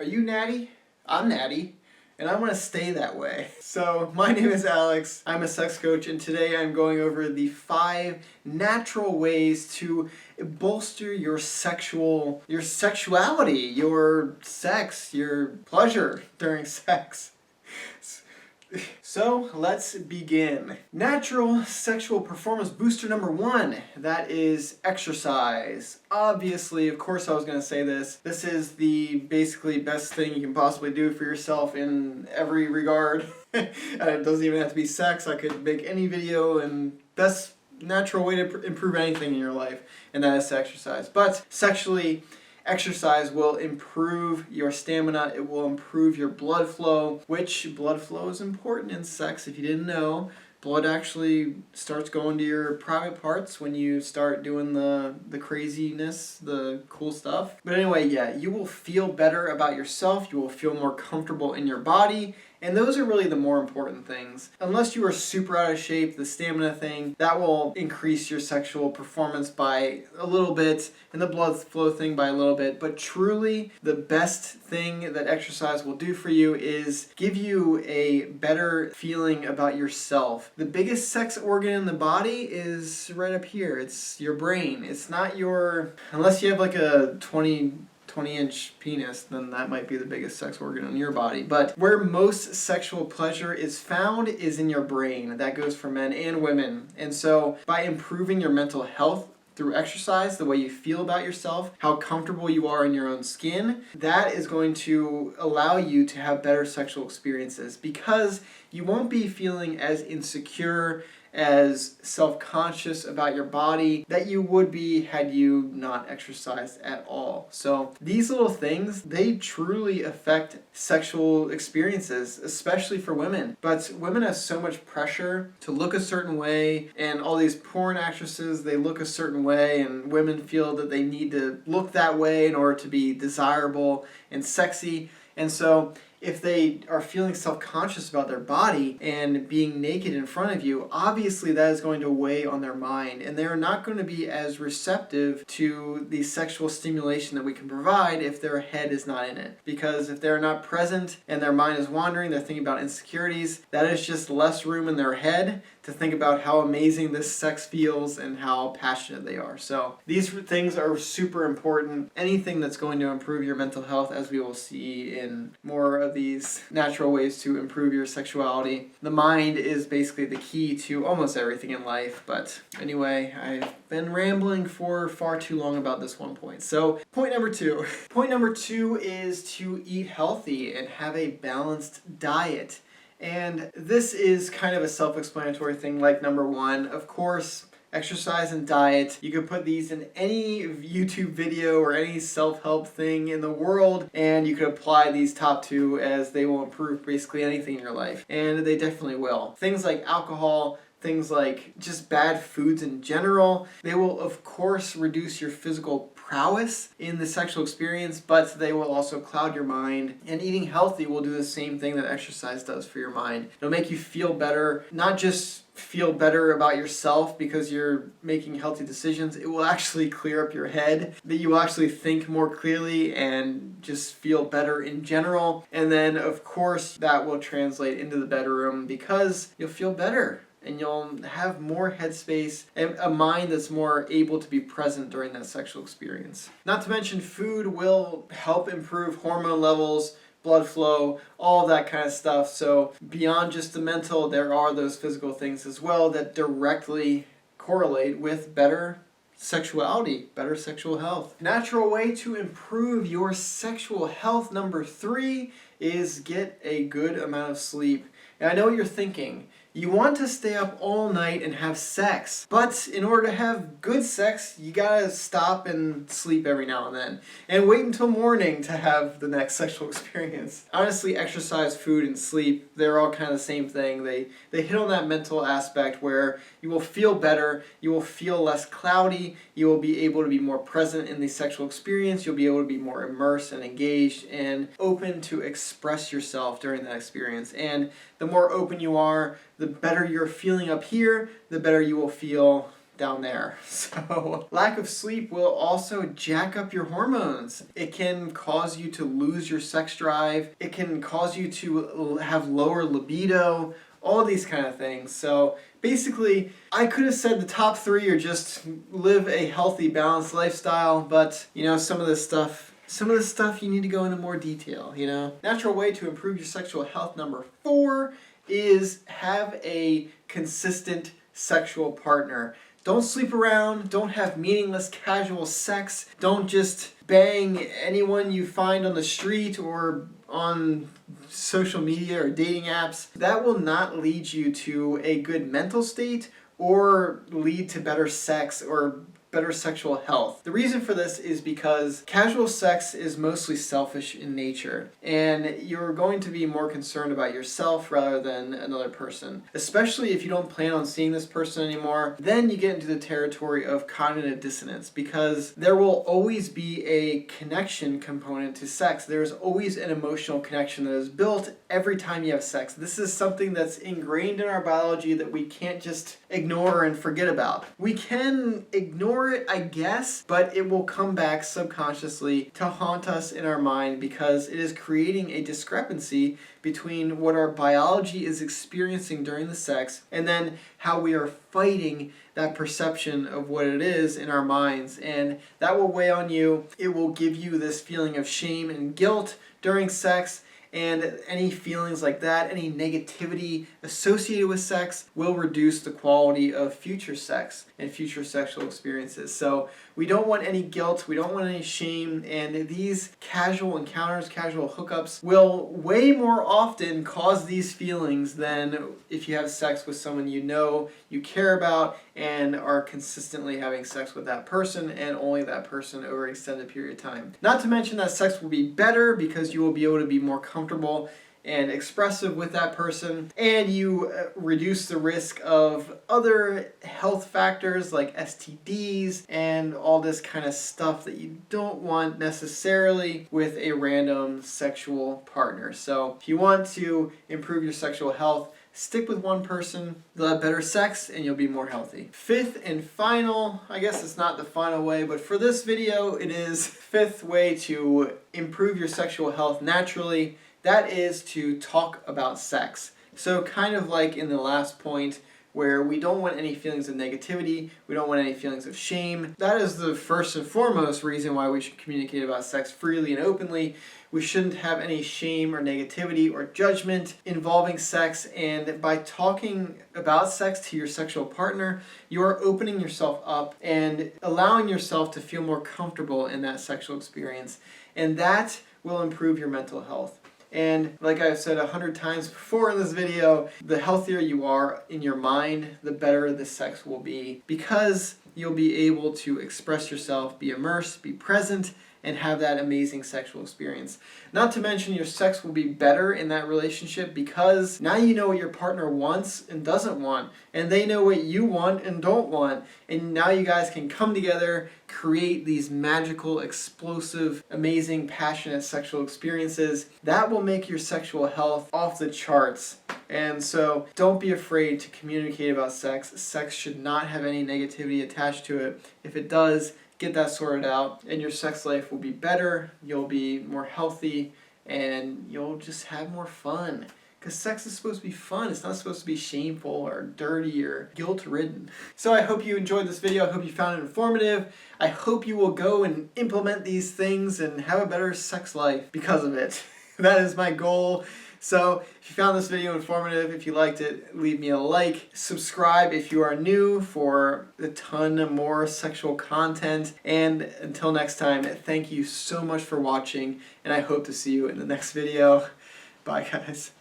Are you natty? I'm natty, and I want to stay that way. So, my name is Alex, I'm a sex coach, and today I'm going over the 5 natural ways to bolster your sexuality, your sex, your pleasure during sex. So let's begin. Natural sexual performance booster number 1, that is exercise. Obviously, of course I was going to say this. This is the basically best thing you can possibly do for yourself in every regard. It doesn't even have to be sex. I could make any video, and best natural way to improve anything in your life, and that is to exercise. But sexually, exercise will improve your stamina, it will improve your blood flow, which blood flow is important in sex. If you didn't know, blood actually starts going to your private parts when you start doing the craziness, the cool stuff. But anyway, yeah, you will feel better about yourself, you will feel more comfortable in your body, and those are really the more important things. Unless you are super out of shape, the stamina thing, that will increase your sexual performance by a little bit, and the blood flow thing by a little bit. But truly, the best thing that exercise will do for you is give you a better feeling about yourself. The biggest sex organ in the body is right up here. It's your brain. It's not your... Unless you have like a 20-inch penis, then that might be the biggest sex organ in your body. But where most sexual pleasure is found is in your brain. That goes for men and women. And so by improving your mental health through exercise, the way you feel about yourself, how comfortable you are in your own skin, that is going to allow you to have better sexual experiences, because you won't be feeling as insecure, as self-conscious about your body that you would be had you not exercised at all. So these little things, they truly affect sexual experiences, especially for women. But women have so much pressure to look a certain way, and all these porn actresses, they look a certain way, and women feel that they need to look that way in order to be desirable and sexy. And so if they are feeling self-conscious about their body and being naked in front of you, obviously that is going to weigh on their mind, and they're not going to be as receptive to the sexual stimulation that we can provide if their head is not in it. Because if they're not present and their mind is wandering, they're thinking about insecurities, that is just less room in their head to think about how amazing this sex feels and how passionate they are. So these things are super important. Anything that's going to improve your mental health, as we will see in more of these natural ways to improve your sexuality. The mind is basically the key to almost everything in life. But anyway, I've been rambling for far too long about this one point. So point number 2. Point number 2 is to eat healthy and have a balanced diet. And this is kind of a self-explanatory thing like number 1. Of course, exercise and diet. You could put these in any YouTube video or any self-help thing in the world, and you could apply these top 2 as they will improve basically anything in your life. And they definitely will. Things like alcohol, things like just bad foods in general, they will of course reduce your physical prowess in the sexual experience, but they will also cloud your mind. And eating healthy will do the same thing that exercise does for your mind. It'll make you feel better, not just feel better about yourself because you're making healthy decisions. It will actually clear up your head, that you will actually think more clearly and just feel better in general. And then of course that will translate into the bedroom because you'll feel better. And you'll have more headspace and a mind that's more able to be present during that sexual experience. Not to mention, food will help improve hormone levels, blood flow, all that kind of stuff. So beyond just the mental, there are those physical things as well that directly correlate with better sexuality, better sexual health. Natural way to improve your sexual health number 3 is get a good amount of sleep. And I know what you're thinking. You want to stay up all night and have sex, but in order to have good sex, you gotta stop and sleep every now and then, and wait until morning to have the next sexual experience. Honestly, exercise, food, and sleep, they're all kind of the same thing. They hit on that mental aspect where you will feel better, you will feel less cloudy, you will be able to be more present in the sexual experience, you'll be able to be more immersed and engaged and open to express yourself during that experience. And the more open you are, the better you're feeling up here, the better you will feel down there. So lack of sleep will also jack up your hormones. It can cause you to lose your sex drive. It can cause you to have lower libido, all these kind of things. So basically, I could have said the top 3 are just live a healthy, balanced lifestyle, but you know, some of this stuff you need to go into more detail, you know. Natural way to improve your sexual health number 4 is have a consistent sexual partner. Don't sleep around, don't have meaningless casual sex, don't just bang anyone you find on the street or on social media or dating apps. That will not lead you to a good mental state or lead to better sex or better sexual health. The reason for this is because casual sex is mostly selfish in nature, and you're going to be more concerned about yourself rather than another person. Especially if you don't plan on seeing this person anymore, then you get into the territory of cognitive dissonance, because there will always be a connection component to sex. There's always an emotional connection that is built every time you have sex. This is something that's ingrained in our biology that we can't just ignore and forget about. We can ignore it, I guess, but it will come back subconsciously to haunt us in our mind, because it is creating a discrepancy between what our biology is experiencing during the sex and then how we are fighting that perception of what it is in our minds. And that will weigh on you. It will give you this feeling of shame and guilt during sex. And any feelings like that, any negativity associated with sex, will reduce the quality of future sex and future sexual experiences. So we don't want any guilt, we don't want any shame, and these casual encounters, casual hookups will way more often cause these feelings than if you have sex with someone you know, you care about, and are consistently having sex with that person and only that person over an extended period of time. Not to mention that sex will be better because you will be able to be more comfortable and expressive with that person, and you reduce the risk of other health factors like STDs and all this kind of stuff that you don't want necessarily with a random sexual partner. So if you want to improve your sexual health, stick with one person, you'll have better sex, and you'll be more healthy. 5th and final, I guess it's not the final way, but for this video, it is 5th way to improve your sexual health naturally. That is to talk about sex. So kind of like in the last point, where we don't want any feelings of negativity, we don't want any feelings of shame. That is the first and foremost reason why we should communicate about sex freely and openly. We shouldn't have any shame or negativity or judgment involving sex, and by talking about sex to your sexual partner, you are opening yourself up and allowing yourself to feel more comfortable in that sexual experience, and that will improve your mental health. And like I've said 100 times before in this video, the healthier you are in your mind, the better the sex will be, because you'll be able to express yourself, be immersed, be present, and have that amazing sexual experience. Not to mention your sex will be better in that relationship, because now you know what your partner wants and doesn't want, and they know what you want and don't want, and now you guys can come together, create these magical, explosive, amazing, passionate sexual experiences. That will make your sexual health off the charts. And so don't be afraid to communicate about sex. Sex should not have any negativity attached to it. If it does, get that sorted out, and your sex life will be better, you'll be more healthy, and you'll just have more fun. Because sex is supposed to be fun. It's not supposed to be shameful or dirty or guilt-ridden. So I hope you enjoyed this video. I hope you found it informative. I hope you will go and implement these things and have a better sex life because of it. That is my goal. So if you found this video informative, if you liked it, leave me a like. Subscribe if you are new for a ton more sexual content. And until next time, thank you so much for watching, and I hope to see you in the next video. Bye, guys.